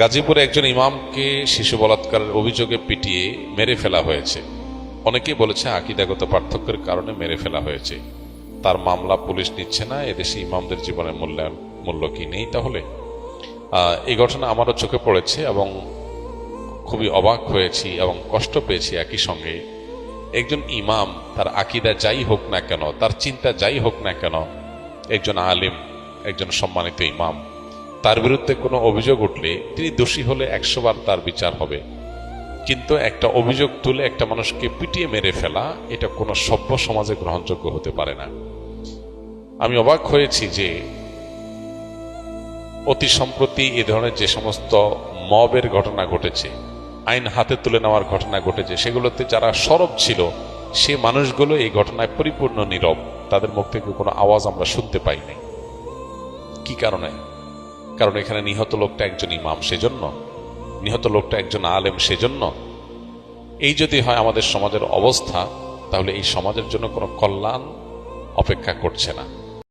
গাজীপুরে একজন ইমামকে শিশু বলাৎকারের অভিযোগে পিটিয়ে মেরে ফেলা হয়েছে। অনেকেই বলেছে আকীদাগত পার্থক্যের কারণে মেরে ফেলা হয়েছে। তার মামলা পুলিশ নিচ্ছে না। এদেশে ইমামদের জীবনের মূল্য কি নেই? তাহলে এই ঘটনা আমারও চোখে পড়েছে এবং খুবই অবাক হয়েছি এবং কষ্ট পেয়েছি একই সঙ্গে। একজন ইমাম, তার আকীদা যাই হোক না কেন, তার চিন্তা যাই হোক না কেন, একজন আলিম, একজন সম্মানিত ইমাম, তার বিরুদ্ধে কোনো অভিযোগ উঠলে তিনি দোষী হলে 100 বার তার বিচার হবে। কিন্তু একটা অভিযোগ তুলে একটা মানুষকে পিটিয়ে মেরে ফেলা, এটা কোনো সভ্য সমাজে গ্রহণযোগ্য হতে পারে না। আমি অবাক হয়েছি যে অতি সম্প্রতি এ ধরনের যে সমস্ত মবের ঘটনা ঘটেছে, আইন হাতে তুলে নেওয়ার ঘটনা ঘটেছে, সেগুলোতে যারা সরব ছিল সে মানুষগুলো এই ঘটনায় পরিপূর্ণ নীরব। তাদের মুখ থেকে কোনো আওয়াজ আমরা শুনতে পাই নাই। কি কারণে? কারণ এখানে নিহত লোকটা একজন ইমাম, সেজন্য নিহত লোকটা একজন আলেম, সেজন্য। এই যদি হয় আমাদের সমাজের অবস্থা, তাহলে এই সমাজের জন্য কোনো কল্যাণ অপেক্ষা করছে না।